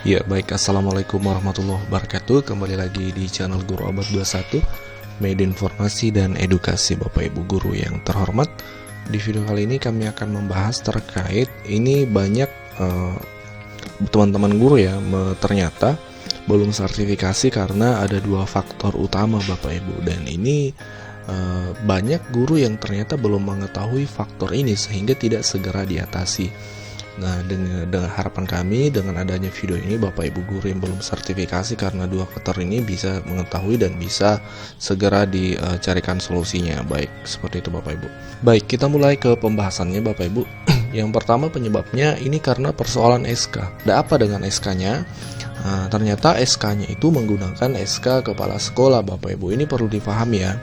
Ya baik, Assalamualaikum warahmatullahi wabarakatuh. Kembali lagi di channel Guru Abad 21, media informasi dan edukasi Bapak Ibu Guru yang terhormat. Di video kali ini kami akan membahas terkait ini banyak teman-teman guru ya ternyata belum sertifikasi karena ada dua faktor utama Bapak Ibu. Dan ini banyak guru yang ternyata belum mengetahui faktor ini sehingga tidak segera diatasi. Nah, dengan harapan kami dengan adanya video ini Bapak Ibu guru yang belum sertifikasi karena dua faktor ini bisa mengetahui dan bisa segera dicarikan solusinya. Baik, seperti itu Bapak Ibu. Baik, kita mulai ke pembahasannya Bapak Ibu. Yang pertama penyebabnya ini karena persoalan SK. Ada apa dengan SK-nya? Nah, ternyata SK-nya itu menggunakan SK kepala sekolah Bapak Ibu. Ini perlu dipahami ya.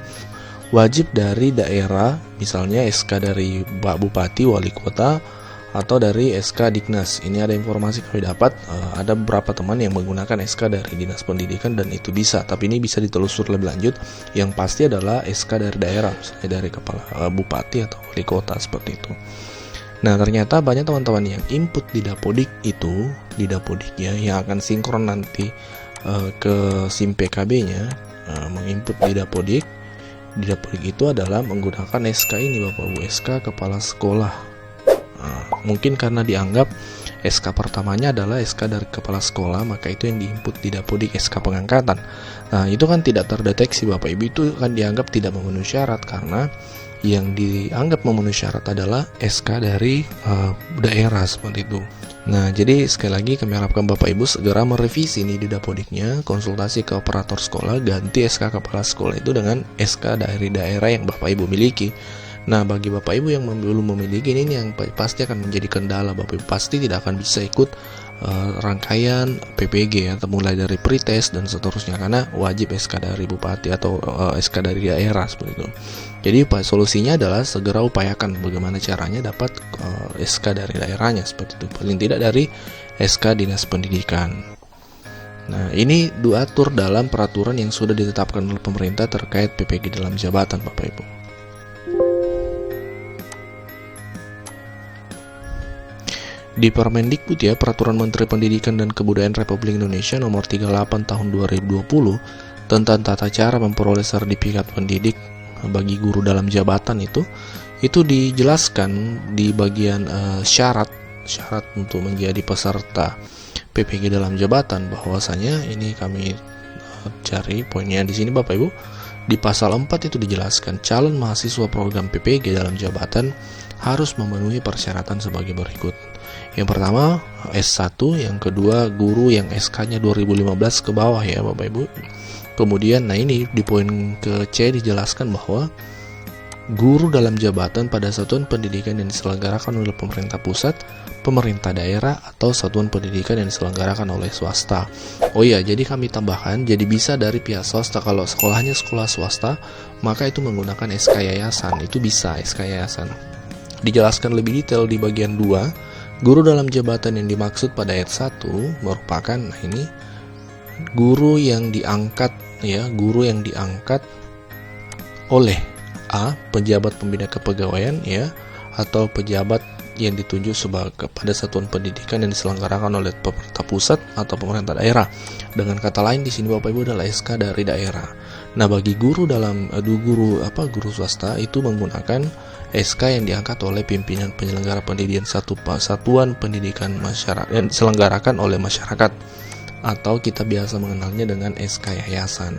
Wajib dari daerah, misalnya SK dari Pak Bupati, Wali Kota, atau dari SK Diknas. Ini ada informasi kami dapat, ada beberapa teman yang menggunakan SK dari Dinas Pendidikan dan itu bisa, tapi ini bisa ditelusur lebih lanjut. Yang pasti adalah SK dari daerah, misalnya dari kepala bupati atau wali kota seperti itu. Nah, ternyata banyak teman-teman yang input di Dapodik itu, di Dapodiknya yang akan sinkron nanti ke SIM PKB-nya, menginput di Dapodik. Di Dapodik itu adalah menggunakan SK ini Bapak Ibu, SK kepala sekolah. Mungkin karena dianggap SK pertamanya adalah SK dari kepala sekolah, maka itu yang diinput di Dapodik SK pengangkatan. Nah, itu kan tidak terdeteksi Bapak Ibu, itu kan dianggap tidak memenuhi syarat karena yang dianggap memenuhi syarat adalah SK dari daerah seperti itu. Nah, jadi sekali lagi kami harapkan Bapak Ibu segera merevisi ini di Dapodiknya, konsultasi ke operator sekolah, ganti SK kepala sekolah itu dengan SK dari daerah yang Bapak Ibu miliki. Nah, bagi Bapak Ibu yang belum memiliki ini yang pasti akan menjadi kendala. Bapak Ibu pasti tidak akan bisa ikut rangkaian PPG atau mulai dari pretest dan seterusnya karena wajib SK dari bupati atau SK dari daerah seperti itu. Jadi solusinya adalah segera upayakan bagaimana caranya dapat SK dari daerahnya seperti itu. Paling tidak dari SK Dinas Pendidikan. Nah, ini diatur dalam peraturan yang sudah ditetapkan oleh pemerintah terkait PPG dalam jabatan Bapak Ibu. Di Permendikbud ya, Peraturan Menteri Pendidikan dan Kebudayaan Republik Indonesia Nomor 38 Tahun 2020 tentang tata cara memperoleh sertifikat pendidik bagi guru dalam jabatan itu dijelaskan di bagian syarat untuk menjadi peserta PPG dalam jabatan, bahwasanya ini kami cari poinnya di sini Bapak Ibu. Di pasal 4 itu dijelaskan calon mahasiswa program PPG dalam jabatan harus memenuhi persyaratan sebagai berikut. Yang pertama S1, yang kedua guru yang SK-nya 2015 ke bawah ya Bapak Ibu. Kemudian nah ini di poin ke C dijelaskan bahwa guru dalam jabatan pada satuan pendidikan yang diselenggarakan oleh pemerintah pusat, pemerintah daerah, atau satuan pendidikan yang diselenggarakan oleh swasta. Oh iya, jadi kami tambahkan, jadi bisa dari pihak swasta. Kalau sekolahnya sekolah swasta, maka itu menggunakan SK yayasan, itu bisa SK yayasan. Dijelaskan lebih detail di bagian 2. Guru dalam jabatan yang dimaksud pada ayat 1 merupakan ini guru yang diangkat ya, guru yang diangkat oleh A. pejabat pembina kepegawaian ya, atau pejabat yang ditunjuk kepada satuan pendidikan yang diselenggarakan oleh pemerintah pusat atau pemerintah daerah. Dengan kata lain di sini Bapak Ibu adalah SK dari daerah. Nah, bagi guru dalam guru swasta itu menggunakan SK yang diangkat oleh pimpinan penyelenggara pendidikan satuan pendidikan masyarakat yang diselenggarakan oleh masyarakat, atau kita biasa mengenalnya dengan SK yayasan.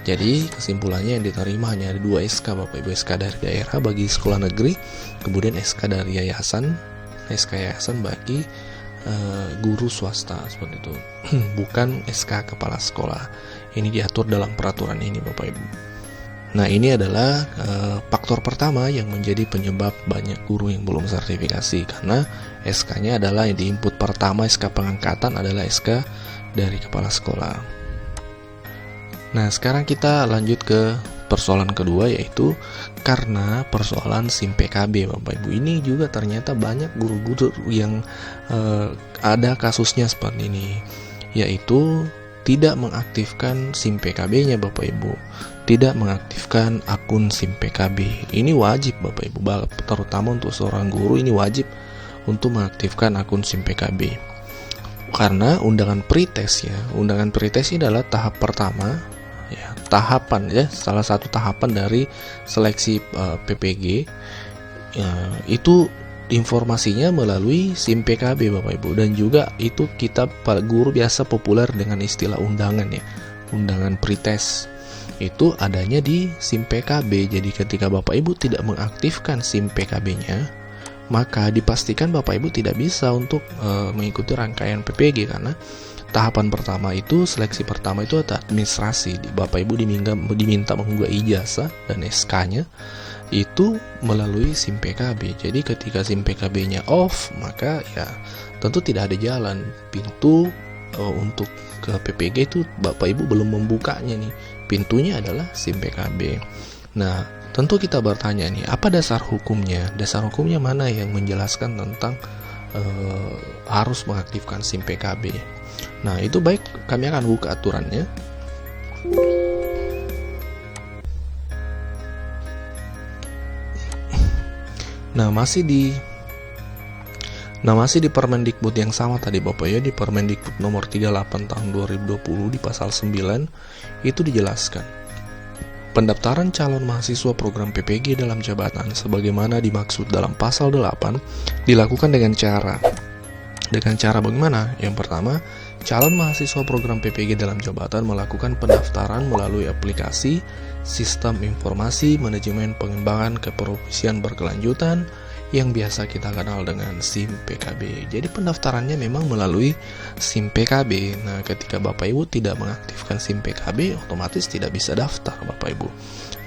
Jadi kesimpulannya yang diterima hanya ada 2 SK Bapak Ibu, SK dari daerah bagi sekolah negeri, kemudian SK dari yayasan, SK yayasan bagi guru swasta seperti itu. Bukan SK kepala sekolah. Ini diatur dalam peraturan ini Bapak Ibu. Nah, ini adalah faktor pertama yang menjadi penyebab banyak guru yang belum sertifikasi karena SK-nya adalah yang diinput pertama, SK pengangkatan adalah SK dari kepala sekolah. Nah, sekarang kita lanjut ke persoalan kedua, yaitu karena persoalan SIM PKB Bapak Ibu. Ini juga ternyata banyak guru-guru yang ada kasusnya seperti ini, yaitu tidak mengaktifkan SIM PKB-nya Bapak Ibu, tidak mengaktifkan akun SIM PKB. Ini wajib Bapak Ibu, terutama untuk seorang guru ini wajib untuk mengaktifkan akun SIM PKB. Karena undangan pretest ya, undangan pretest ini adalah tahap pertama ya, salah satu tahapan dari seleksi PPG ya, itu informasinya melalui SIM PKB Bapak Ibu, dan juga itu kita guru biasa populer dengan istilah undangan ya, undangan pretest itu adanya di SIM PKB. Jadi ketika Bapak Ibu tidak mengaktifkan SIM PKB-nya, maka dipastikan Bapak Ibu tidak bisa untuk mengikuti rangkaian PPG, karena tahapan pertama itu, seleksi pertama itu administrasi. Bapak Ibu diminta mengunggah ijazah dan SK-nya itu melalui SIM PKB. Jadi ketika SIM PKB-nya off, maka ya tentu tidak ada jalan. Pintu untuk ke PPG itu Bapak Ibu belum membukanya nih. Pintunya adalah SIM PKB. Nah, tentu kita bertanya nih, apa dasar hukumnya? Dasar hukumnya mana yang menjelaskan tentang harus mengaktifkan SIM PKB? Nah, itu baik, kami akan buka aturannya. Nah, masih di Permendikbud yang sama tadi Bapak ya, di Permendikbud nomor 38 tahun 2020 di pasal 9 itu dijelaskan, pendaftaran calon mahasiswa program PPG dalam jabatan sebagaimana dimaksud dalam pasal 8 dilakukan dengan cara bagaimana? Yang pertama, calon mahasiswa program PPG dalam jabatan melakukan pendaftaran melalui aplikasi Sistem Informasi Manajemen Pengembangan Keprofesian Berkelanjutan yang biasa kita kenal dengan SIM PKB. Jadi pendaftarannya memang melalui SIM PKB. Nah, ketika Bapak Ibu tidak mengaktifkan SIM PKB, otomatis tidak bisa daftar Bapak Ibu.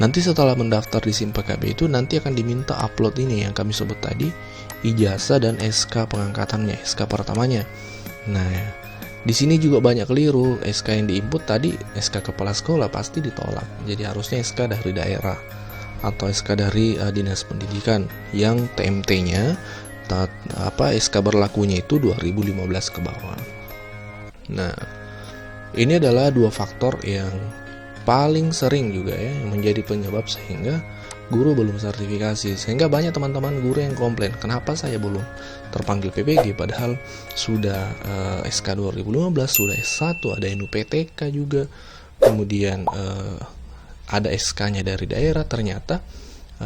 Nanti setelah mendaftar di SIM PKB itu nanti akan diminta upload ini yang kami sebut tadi, ijazah dan SK pengangkatannya, SK pertamanya. Nah, di sini juga banyak keliru. SK yang diinput tadi SK kepala sekolah pasti ditolak. Jadi harusnya SK dari daerah atau SK dari Dinas Pendidikan yang TMT-nya SK berlakunya itu 2015 ke bawah. Nah, ini adalah dua faktor yang paling sering juga ya yang menjadi penyebab sehingga guru belum sertifikasi. Sehingga banyak teman-teman guru yang komplain, kenapa saya belum terpanggil PPG padahal sudah SK 2015, sudah S1, ada NUPTK juga, kemudian ada SK-nya dari daerah, ternyata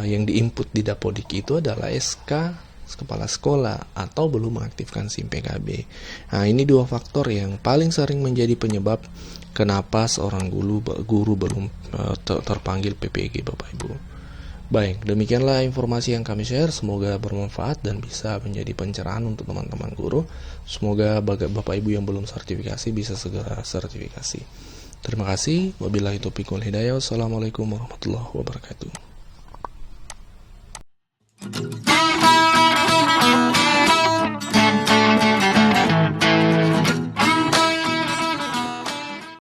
yang diinput di Dapodik itu adalah SK kepala sekolah atau belum mengaktifkan SIM PKB. Nah, ini dua faktor yang paling sering menjadi penyebab kenapa seorang guru belum terpanggil PPG Bapak Ibu. Baik, demikianlah informasi yang kami share, semoga bermanfaat dan bisa menjadi pencerahan untuk teman-teman guru. Semoga Bapak Ibu yang belum sertifikasi bisa segera sertifikasi. Terima kasih. Wabillahi taufiq wal hidayah. Wassalamualaikum warahmatullahi wabarakatuh.